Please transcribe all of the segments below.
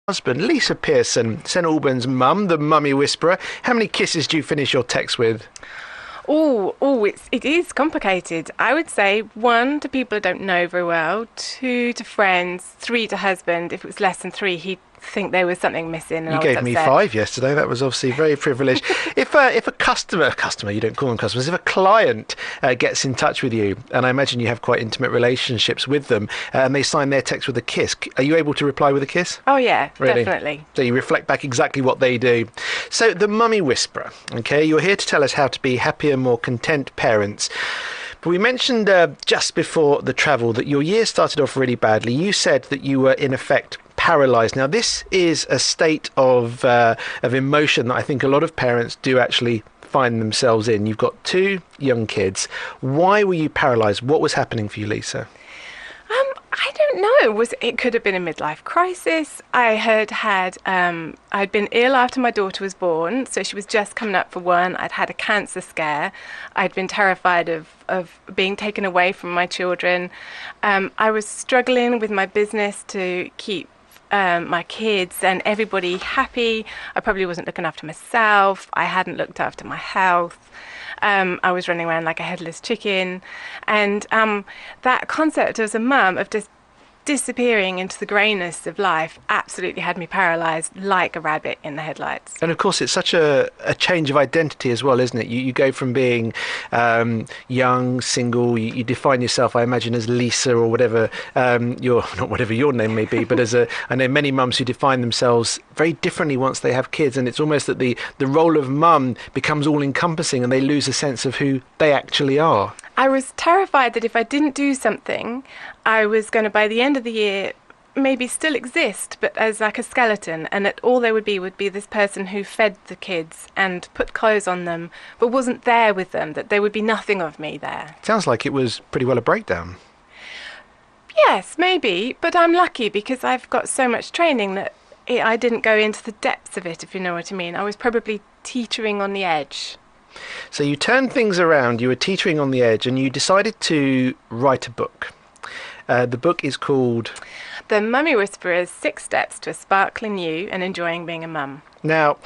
husband, Lisa Pearson, St Albans mum, the mummy whisperer. How many kisses do you finish your text with? It is complicated. I would say 1 to people I don't know very well, 2 to friends, 3 to husband. If it was less than 3, he'd think there was something missing, and You I was gave me upset. 5 yesterday. That was obviously very privileged. If a customer, you don't call them customers, if a client gets in touch with you, and I imagine you have quite intimate relationships with them, and they sign their text with a kiss, are you able to reply with a kiss? Oh yeah, Really? definitely. So you reflect back exactly what they do. So the mummy whisperer, okay, you're here to tell us how to be happier, more content parents. But we mentioned just before the travel that your year started off really badly. You said that you were in effect paralysed. Now this is a state of emotion that I think a lot of parents do actually find themselves in. You've got 2 young kids. Why were you paralysed? What was happening for you, Lisa? I don't know. It could have been a midlife crisis. I'd been ill after my daughter was born, so she was just coming up for 1. I'd had a cancer scare. I'd been terrified of being taken away from my children. I was struggling with my business to keep my kids and everybody happy. I probably wasn't looking after myself. I hadn't looked after my health. I was running around like a headless chicken. And that concept as a mum of just disappearing into the greyness of life absolutely had me paralysed like a rabbit in the headlights. And of course, it's such a change of identity as well, isn't it? You go from being young, single, you define yourself, I imagine, as Lisa or whatever not whatever your name may be, but I know many mums who define themselves very differently once they have kids, and it's almost that the role of mum becomes all-encompassing and they lose a sense of who they actually are. I was terrified that if I didn't do something, I was going to, by the end of the year, maybe still exist, but as like a skeleton, and that all there would be this person who fed the kids and put clothes on them, but wasn't there with them, that there would be nothing of me there. Sounds like it was pretty well a breakdown. Yes, maybe, but I'm lucky because I've got so much training that I didn't go into the depths of it, if you know what I mean. I was probably teetering on the edge. So you turned things around, you were teetering on the edge, and you decided to write a book. The book is called The Mummy Whisperer's 6 Steps to a Sparkling You and Enjoying Being a Mum. Now,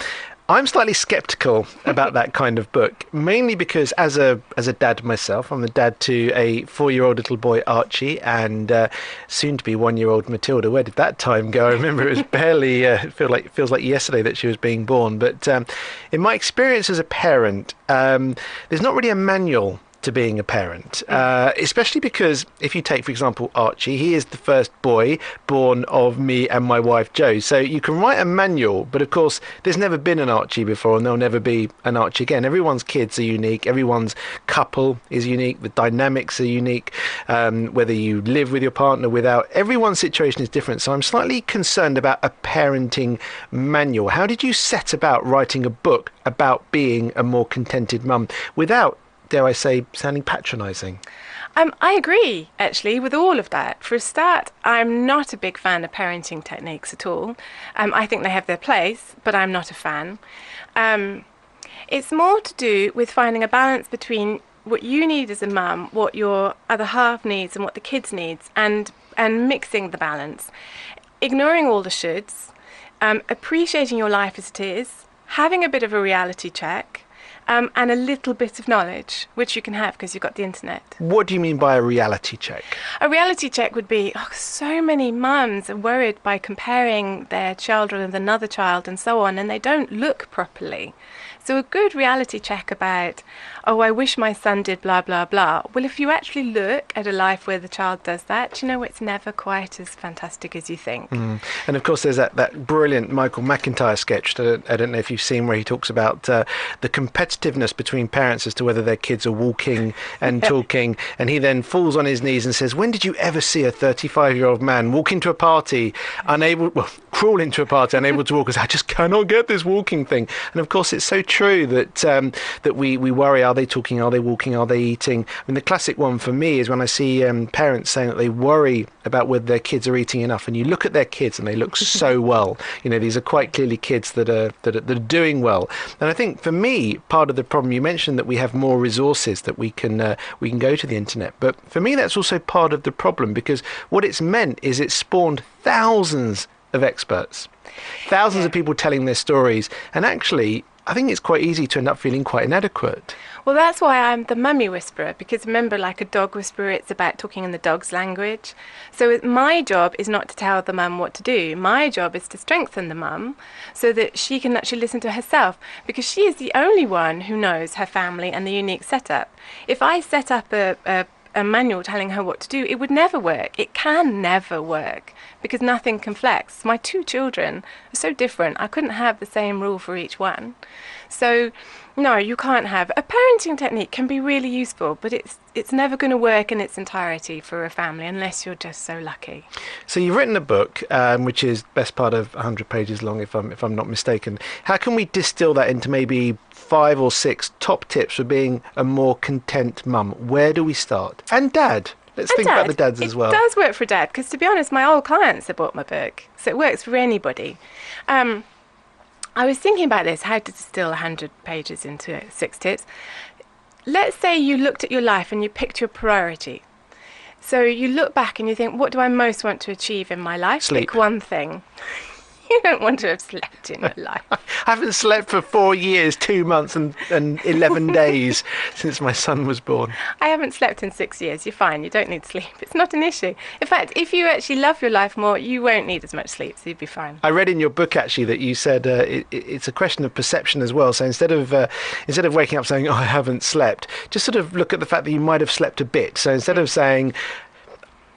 I'm slightly sceptical about that kind of book, mainly because as a dad myself, I'm the dad to a 4-year-old little boy, Archie, and soon to be 1-year-old Matilda. Where did that time go? I remember it was barely, feels like yesterday that she was being born. But in my experience as a parent, there's not really a manual to being a parent, especially because if you take, for example, Archie, he is the first boy born of me and my wife Jo. So you can write a manual, but of course there's never been an Archie before, and there'll never be an Archie again. Everyone's kids are unique, everyone's couple is unique, the dynamics are unique, whether you live with your partner, without, everyone's situation is different. So I'm slightly concerned about a parenting manual. How did you set about writing a book about being a more contented mum without, dare I say, sounding patronising? I agree, actually, with all of that. For a start, I'm not a big fan of parenting techniques at all. I think they have their place, but I'm not a fan. It's more to do with finding a balance between what you need as a mum, what your other half needs, and what the kids needs, and mixing the balance. Ignoring all the shoulds, appreciating your life as it is, having a bit of a reality check, and a little bit of knowledge, which you can have because you've got the internet. What do you mean by a reality check? A reality check would be, so many mums are worried by comparing their child with another child and so on, and they don't look properly. So a good reality check about, I wish my son did blah, blah, blah. Well, if you actually look at a life where the child does that, it's never quite as fantastic as you think. And of course, there's that brilliant Michael McIntyre sketch that I don't know if you've seen, where he talks about the competitiveness between parents as to whether their kids are walking and talking. And he then falls on his knees and says, when did you ever see a 35-year-old man walk into a party, crawl into a party, unable to walk, because I just cannot get this walking thing? And of course, it's so true that we worry, are they talking, are they walking, are they eating? I mean, the classic one for me is when I see parents saying that they worry about whether their kids are eating enough, and you look at their kids and they look so well. These are quite clearly kids that are doing well. And I think for me, part of the problem, you mentioned that we have more resources, that we can go to the internet, but for me that's also part of the problem, because what it's meant is it's spawned thousands of experts, thousands of people telling their stories, and actually I think it's quite easy to end up feeling quite inadequate. Well, that's why I'm the mummy whisperer, because remember, like a dog whisperer, it's about talking in the dog's language. So my job is not to tell the mum what to do. My job is to strengthen the mum so that she can actually listen to herself, because she is the only one who knows her family and the unique setup. If I set up a manual telling her what to do, it would never work. It can never work because nothing can flex. My 2 children are so different. I couldn't have the same rule for each one. So no, you can't have. A parenting technique can be really useful, but it's never going to work in its entirety for a family unless you're just so lucky. So you've written a book, which is best part of 100 pages long, if I'm not mistaken. How can we distill that into maybe 5 or 6 top tips for being a more content mum? Where do we start? And dad. Let's think about the dads as well. It does work for dad, because to be honest, my old clients have bought my book, so it works for anybody. I was thinking about this, how to distill 100 pages into 6 tips. Let's say you looked at your life and you picked your priority. So you look back and you think, what do I most want to achieve in my life? Sleep. Pick one thing. You don't want to have slept in your life. I haven't slept for 4 years, 2 months and 11 days since my son was born. I haven't slept in 6 years. You're fine. You don't need sleep. It's not an issue. In fact, if you actually love your life more, you won't need as much sleep, so you'd be fine. I read in your book actually that you said it's a question of perception as well. So instead of waking up saying, oh, I haven't slept, just sort of look at the fact that you might have slept a bit. So instead of saying,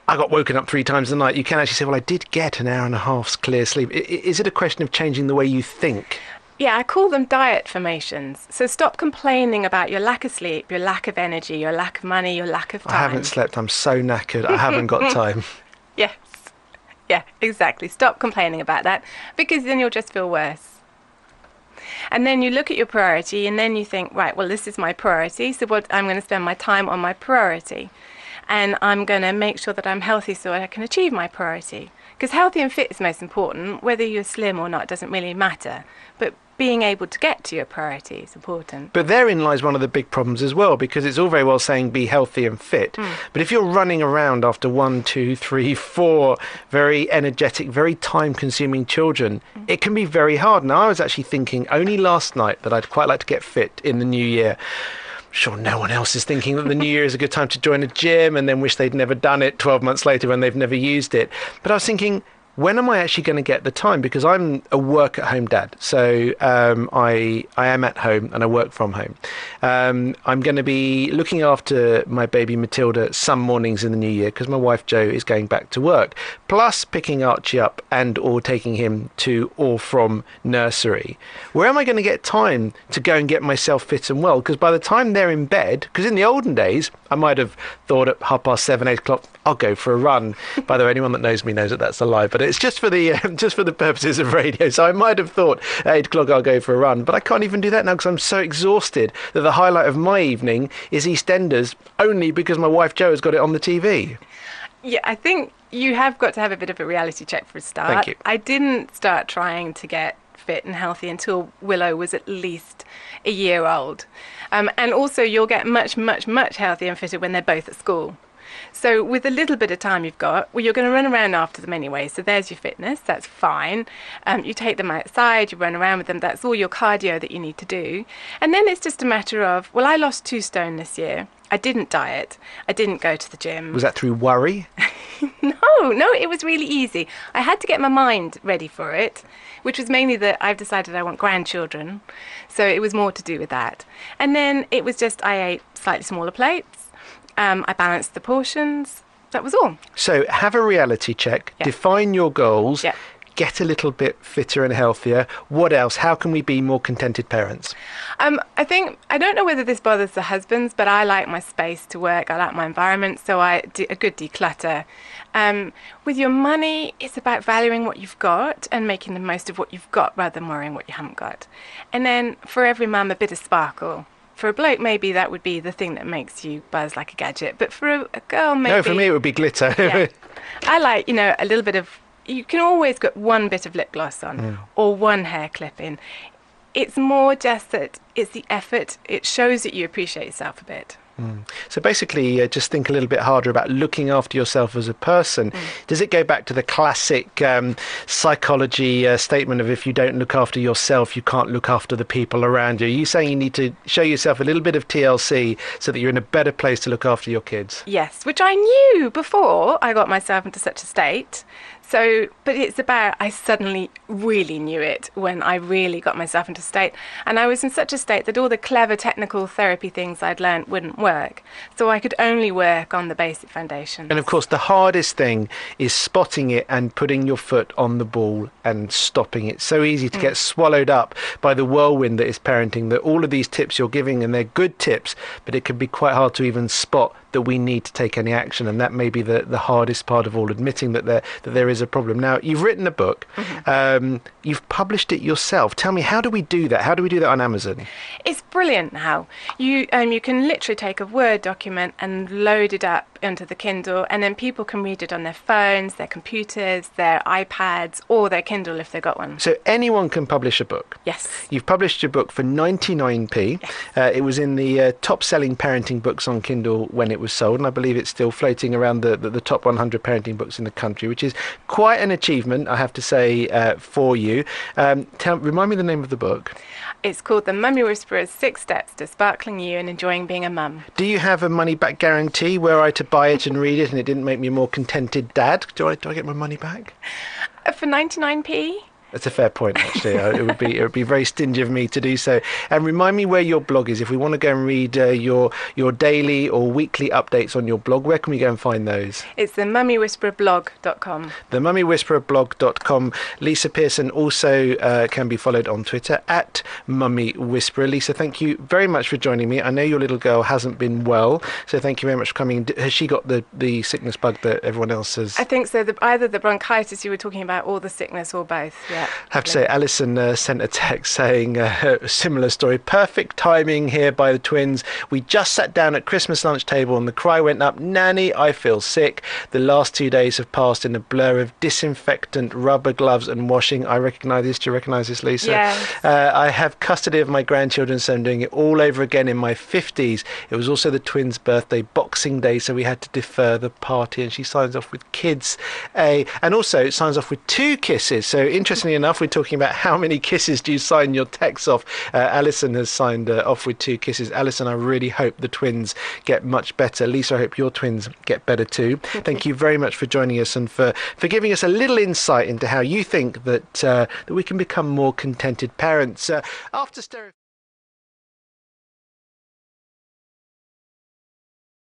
I got woken up 3 times a night, you can actually say, well, I did get an hour and a half's clear sleep. Is it a question of changing the way you think? Yeah, I call them diet formations. So stop complaining about your lack of sleep, your lack of energy, your lack of money, your lack of time. I haven't slept. I'm so knackered. I haven't got time. Yes. Yeah, exactly. Stop complaining about that, because then you'll just feel worse. And then you look at your priority and then you think, right, well, this is my priority. So I'm going to spend my time on my priority. And I'm going to make sure that I'm healthy so I can achieve my priority. Because healthy and fit is most important. Whether you're slim or not doesn't really matter. But being able to get to your priority is important. But therein lies one of the big problems as well, because it's all very well saying be healthy and fit. But if you're running around after 1, 2, 3, 4 very energetic, very time-consuming children, it can be very hard. Now, I was actually thinking only last night that I'd quite like to get fit in the new year. Sure, no one else is thinking that the new year is a good time to join a gym and then wish they'd never done it 12 months later when they've never used it. But I was thinking, when am I actually going to get the time? Because I'm a work-at-home dad, so I am at home and I work from home. I'm going to be looking after my baby Matilda some mornings in the new year because my wife Jo is going back to work, plus picking Archie up and or taking him to or from nursery. Where am I going to get time to go and get myself fit and well? Because by the time they're in bed, because in the olden days, I might have thought at 7:30, 8 o'clock, I'll go for a run. By the way, anyone that knows me knows that that's a lie, but it's just for the purposes of radio. So I might have thought at 8 o'clock I'll go for a run, but I can't even do that now because I'm so exhausted that the highlight of my evening is EastEnders only because my wife Jo has got it on the TV. Yeah, I think you have got to have a bit of a reality check for a start. Thank you. I didn't start trying to get fit and healthy until Willow was at least a year old. And also you'll get much, much, much healthier and fitter when they're both at school. So with a little bit of time you've got, well, you're going to run around after them anyway. So there's your fitness. That's fine. You take them outside, you run around with them. That's all your cardio that you need to do. And then it's just a matter of, well, I lost 2 stone this year. I didn't diet. I didn't go to the gym. Was that through worry? No, it was really easy. I had to get my mind ready for it, which was mainly that I've decided I want grandchildren. So it was more to do with that. And then it was just I ate slightly smaller plates. I balanced the portions. That was all. So have a reality check, define your goals, get a little bit fitter and healthier. What else? How can we be more contented parents? I don't know whether this bothers the husbands, but I like my space to work. I like my environment, so I do a good declutter. With your money, it's about valuing what you've got and making the most of what you've got rather than worrying what you haven't got. And then for every mum, a bit of sparkle. For a bloke, maybe that would be the thing that makes you buzz like a gadget. But for a girl, maybe... No, for me it would be glitter. Yeah. I like, a little bit of... You can always get one bit of lip gloss on or one hair clip in. It's more just that it's the effort. It shows that you appreciate yourself a bit. So basically, just think a little bit harder about looking after yourself as a person. Does it go back to the classic psychology statement of if you don't look after yourself, you can't look after the people around you? Are you saying you need to show yourself a little bit of TLC so that you're in a better place to look after your kids? Yes, which I knew before I got myself into such a state. So, but it's about, I suddenly really knew it when I really got myself into state. And I was in such a state that all the clever technical therapy things I'd learnt wouldn't work. So I could only work on the basic foundations. And of course, the hardest thing is spotting it and putting your foot on the ball and stopping it. So easy to get swallowed up by the whirlwind that is parenting, that all of these tips you're giving, and they're good tips, but it can be quite hard to even spot that we need to take any action, and that may be the hardest part of all, admitting that there is a problem. Now, you've written a book, you've published it yourself. Tell me, how do we do that? How do we do that on Amazon? It's brilliant now. You can literally take a Word document and load it up onto the Kindle, and then people can read it on their phones, their computers, their iPads, or their Kindle if they've got one. So anyone can publish a book? Yes. You've published your book for 99p. Yes. It was in the top-selling parenting books on Kindle when it was sold, and I believe it's still floating around the top 100 parenting books in the country, which is quite an achievement, I have to say, for you. Remind me the name of the book. It's called The Mummy Whisperer's 6 Steps to Sparkling You and Enjoying Being a Mum. Do you have a money-back guarantee? Were I to buy it and read it and it didn't make me a more contented dad, do I get my money back? For 99p? That's a fair point, actually. It would be very stingy of me to do so. And remind me where your blog is. If we want to go and read your daily or weekly updates on your blog, where can we go and find those? It's the mummywhispererblog.com. The mummywhispererblog.com. Lisa Pearson also can be followed on Twitter at Mummy Whisperer. Lisa, thank you very much for joining me. I know your little girl hasn't been well, so thank you very much for coming. Has she got the sickness bug that everyone else has? I think so. Either the bronchitis you were talking about or the sickness or both. Yeah. I have to say, Alison sent a text saying a similar story. Perfect timing here by the twins. We just sat down at Christmas lunch table and the cry went up, "Nanny, I feel sick." The last 2 days have passed in a blur of disinfectant, rubber gloves and washing. I recognise this. Do you recognise this, Lisa? Yes. I have custody of my grandchildren, so I'm doing it all over again in my 50s. It was also the twins' birthday, Boxing Day, so we had to defer the party. And she signs off with kids, and also signs off with 2 kisses. So interestingly enough, we're talking about how many kisses do you sign your texts off. Alison has signed off with 2 kisses. Alison, I really hope the twins get much better. Lisa, I hope your twins get better too. Thank you very much for joining us and for giving us a little insight into how you think that we can become more contented parents. After stereo.